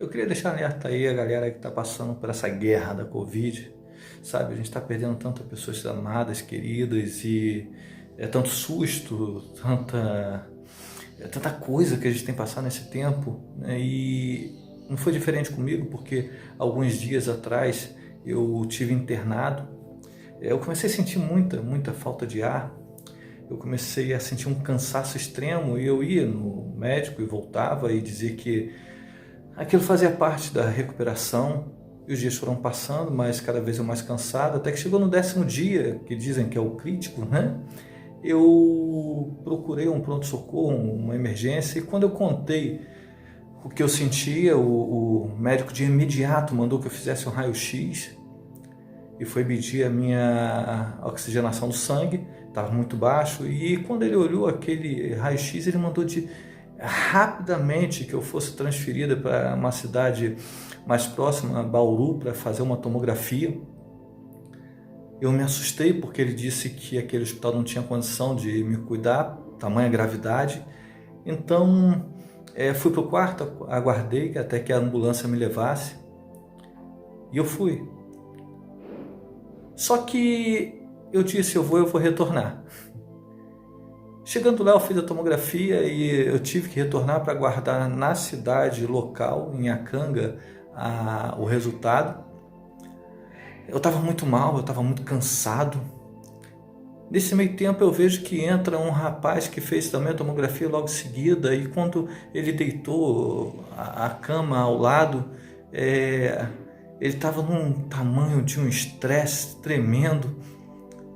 Eu queria deixar alerta aí a galera que está passando por essa guerra da Covid, sabe? A gente está perdendo tantas pessoas amadas, queridas e é tanto susto, tanta coisa que a gente tem passado nesse tempo, né? E não foi diferente comigo, porque alguns dias atrás eu tive internado. Eu comecei a sentir muita falta de ar. Eu comecei a sentir um cansaço extremo e eu ia no médico e voltava e dizia que aquilo fazia parte da recuperação. E os dias foram passando, mas cada vez eu mais cansado, até que chegou no 10º dia, que dizem que é o crítico, né? Eu procurei um pronto-socorro, uma emergência, e quando eu contei o que eu sentia, o médico de imediato mandou que eu fizesse um raio-x e foi medir a minha oxigenação do sangue, estava muito baixo, e quando ele olhou aquele raio-x, ele mandou rapidamente que eu fosse transferida para uma cidade mais próxima, Bauru, para fazer uma tomografia. Eu me assustei porque ele disse que aquele hospital não tinha condição de me cuidar, tamanha gravidade. Então, fui para o quarto, aguardei até que a ambulância me levasse e eu fui. Só que eu disse, eu vou retornar. Chegando lá, eu fiz a tomografia e eu tive que retornar para aguardar na cidade local, em Acanga, o resultado. Eu estava muito mal, eu estava muito cansado. Nesse meio tempo eu vejo que entra um rapaz que fez também a tomografia logo em seguida, e quando ele deitou a cama ao lado, ele estava num tamanho de um estresse tremendo.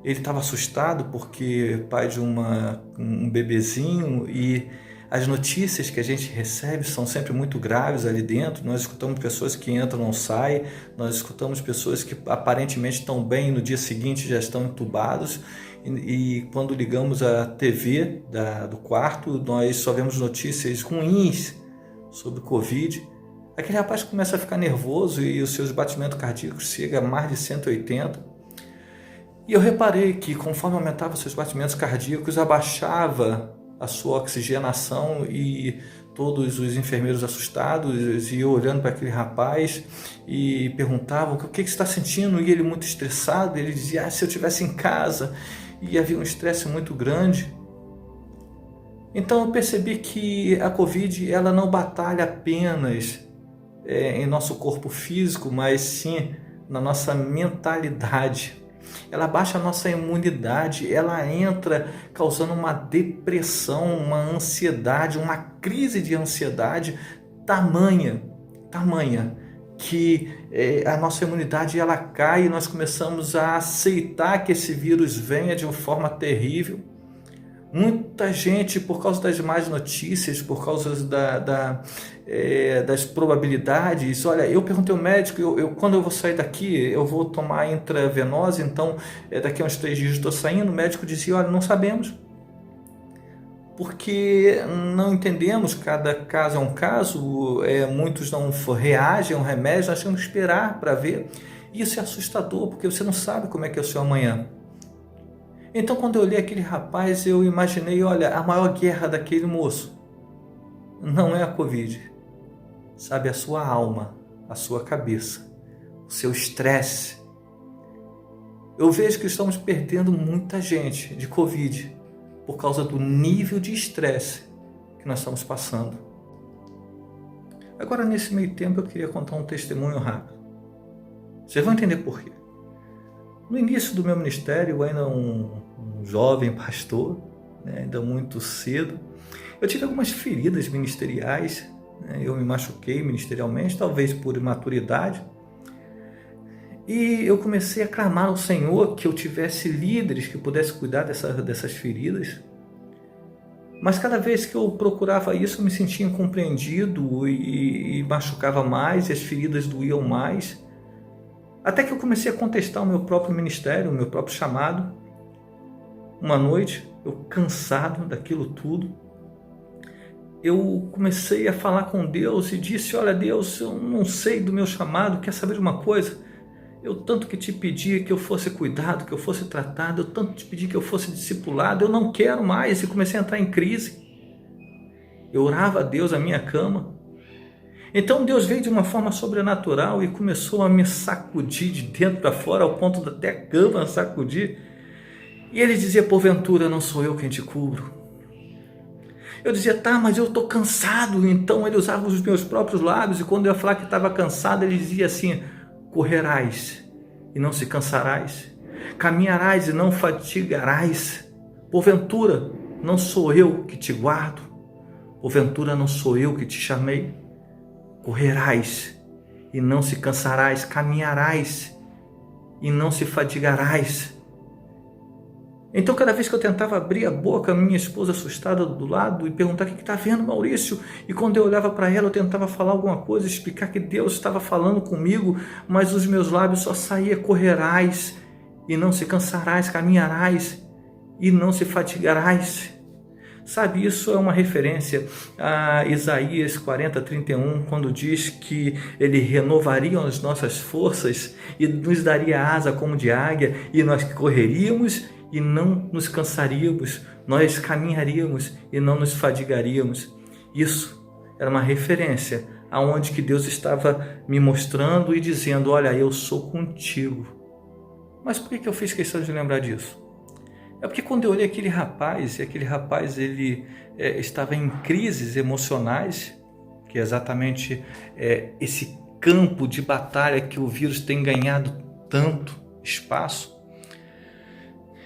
Ele estava assustado porque pai de um bebezinho, e as notícias que a gente recebe são sempre muito graves ali dentro. Nós escutamos pessoas que entram e não saem, nós escutamos pessoas que aparentemente estão bem e no dia seguinte já estão entubados, e quando ligamos a TV do quarto, nós só vemos notícias ruins sobre Covid. Aquele rapaz começa a ficar nervoso e os seus batimentos cardíacos chegam a mais de 180. E eu reparei que conforme aumentava seus batimentos cardíacos, abaixava a sua oxigenação, e todos os enfermeiros assustados iam olhando para aquele rapaz e perguntavam o que você está sentindo, e ele muito estressado, ele dizia, se eu estivesse em casa, e havia um estresse muito grande. Então eu percebi que a Covid ela não batalha apenas em nosso corpo físico, mas sim na nossa mentalidade. Ela baixa a nossa imunidade, ela entra causando uma depressão, uma ansiedade, uma crise de ansiedade tamanha que a nossa imunidade ela cai, e nós começamos a aceitar que esse vírus venha de uma forma terrível. Muita gente, por causa das más notícias, por causa das probabilidades, olha, eu perguntei ao médico, quando eu vou sair daqui, eu vou tomar intravenosa, então daqui a uns 3 dias eu estou saindo. O médico dizia, olha, não sabemos, porque não entendemos, cada caso é um caso, muitos não reagem ao remédio, nós temos que esperar para ver. Isso é assustador, porque você não sabe como é que é o seu amanhã. Então, quando eu olhei aquele rapaz, eu imaginei, olha, a maior guerra daquele moço não é a Covid, sabe, a sua alma, a sua cabeça, o seu estresse. Eu vejo que estamos perdendo muita gente de Covid por causa do nível de estresse que nós estamos passando. Agora, nesse meio tempo, eu queria contar um testemunho rápido. Vocês vão entender por quê. No início do meu ministério, eu ainda um jovem pastor, né, ainda muito cedo, eu tive algumas feridas ministeriais, né, eu me machuquei ministerialmente, talvez por imaturidade, e eu comecei a clamar ao Senhor que eu tivesse líderes que pudessem cuidar dessas feridas. Mas cada vez que eu procurava isso, eu me sentia incompreendido e machucava mais, e as feridas doíam mais. Até que eu comecei a contestar o meu próprio ministério, o meu próprio chamado. Uma noite, eu cansado daquilo tudo, eu comecei a falar com Deus e disse, olha Deus, eu não sei do meu chamado, quer saber de uma coisa? Eu tanto que te pedi que eu fosse cuidado, que eu fosse tratado, eu tanto te pedi que eu fosse discipulado, eu não quero mais, e comecei a entrar em crise. Eu orava a Deus na minha cama, Então Deus veio de uma forma sobrenatural e começou a me sacudir de dentro para fora, ao ponto de até a cama sacudir. E ele dizia: porventura não sou eu quem te cubro? Eu dizia: tá, mas eu estou cansado. Então ele usava os meus próprios lábios, e quando eu ia falar que estava cansado, ele dizia assim: correrás e não se cansarás, caminharás e não fatigarás. Porventura não sou eu que te guardo? Porventura não sou eu que te chamei? Correrás e não se cansarás, caminharás e não se fatigarás. Então, cada vez que eu tentava abrir a boca, minha esposa assustada do lado, e perguntar: o que está vendo, Maurício? E quando eu olhava para ela, eu tentava falar alguma coisa, explicar que Deus estava falando comigo, mas os meus lábios só saía: correrás e não se cansarás, caminharás e não se fatigarás. Sabe, isso é uma referência a Isaías 40:31, quando diz que ele renovaria as nossas forças e nos daria asa como de águia, e nós correríamos e não nos cansaríamos, nós caminharíamos e não nos fadigaríamos. Isso era uma referência aonde que Deus estava me mostrando e dizendo: olha, eu sou contigo. Mas por que eu fiz questão de lembrar disso? É porque quando eu olhei aquele rapaz, e aquele rapaz ele estava em crises emocionais, que é exatamente esse campo de batalha que o vírus tem ganhado tanto espaço,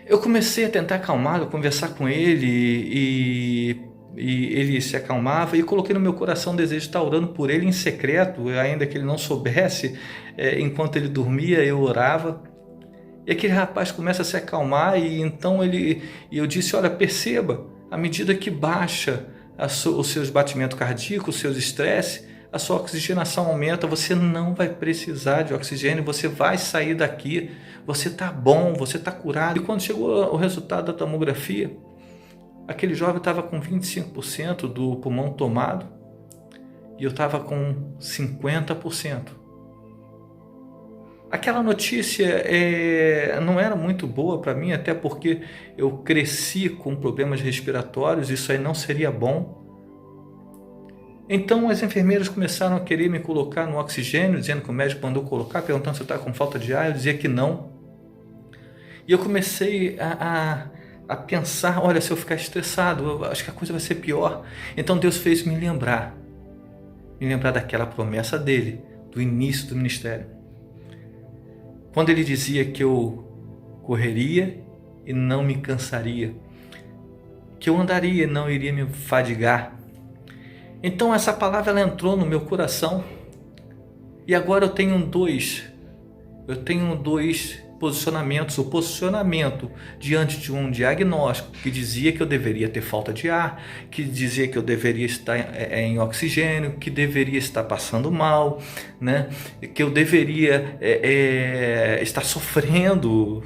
eu comecei a tentar acalmá-lo, conversar com ele, e ele se acalmava, e coloquei no meu coração o desejo de estar orando por ele em secreto, ainda que ele não soubesse. Enquanto ele dormia, eu orava. E aquele rapaz começa a se acalmar, e então eu disse: olha, perceba, à medida que baixa os seus batimentos cardíacos, os seus estresses, a sua oxigenação aumenta, você não vai precisar de oxigênio, você vai sair daqui, você está bom, você está curado. E quando chegou o resultado da tomografia, aquele jovem estava com 25% do pulmão tomado, e eu estava com 50%. Aquela notícia não era muito boa para mim, até porque eu cresci com problemas respiratórios, isso aí não seria bom. Então as enfermeiras começaram a querer me colocar no oxigênio, dizendo que o médico mandou colocar, perguntando se eu estava com falta de ar. Eu dizia que não. E eu comecei a pensar: olha, se eu ficar estressado, eu acho que a coisa vai ser pior. Então Deus fez me lembrar daquela promessa dele, do início do ministério, quando ele dizia que eu correria e não me cansaria, que eu andaria e não iria me fadigar. Então essa palavra ela entrou no meu coração, e agora eu tenho dois posicionamentos. O posicionamento diante de um diagnóstico que dizia que eu deveria ter falta de ar, que dizia que eu deveria estar em oxigênio, que deveria estar passando mal, né? Que eu deveria estar sofrendo.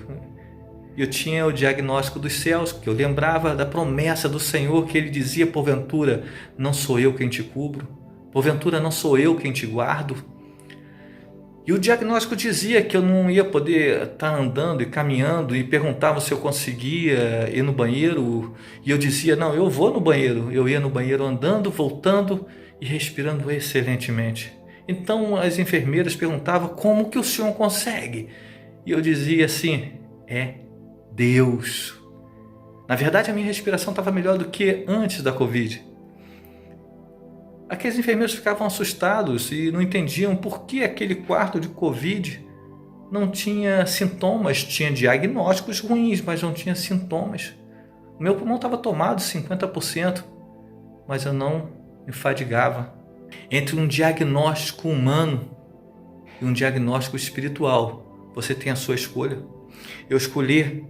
Eu tinha o diagnóstico dos céus, que eu lembrava da promessa do Senhor, que ele dizia: porventura não sou eu quem te cubro, porventura não sou eu quem te guardo. E o diagnóstico dizia que eu não ia poder estar andando e caminhando, e perguntava se eu conseguia ir no banheiro, e eu dizia: não, eu vou no banheiro. Eu ia no banheiro andando, voltando e respirando excelentemente. Então as enfermeiras perguntavam: como que o senhor consegue? E eu dizia assim: é Deus. Na verdade, a minha respiração estava melhor do que antes da Covid. Aqueles enfermeiros ficavam assustados e não entendiam por que aquele quarto de Covid não tinha sintomas. Tinha diagnósticos ruins, mas não tinha sintomas. O meu pulmão estava tomado 50%, mas eu não me fadigava. Entre um diagnóstico humano e um diagnóstico espiritual, você tem a sua escolha. Eu escolhi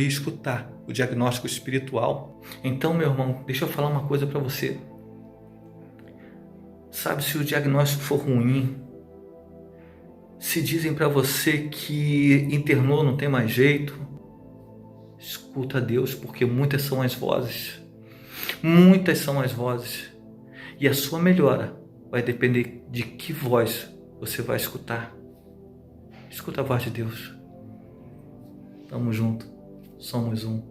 escutar o diagnóstico espiritual. Então, meu irmão, deixa eu falar uma coisa para você. Sabe, se o diagnóstico for ruim, se dizem para você que internou, não tem mais jeito, escuta a Deus, porque muitas são as vozes. Muitas são as vozes. E a sua melhora vai depender de que voz você vai escutar. Escuta a voz de Deus. Tamo junto. Somos um.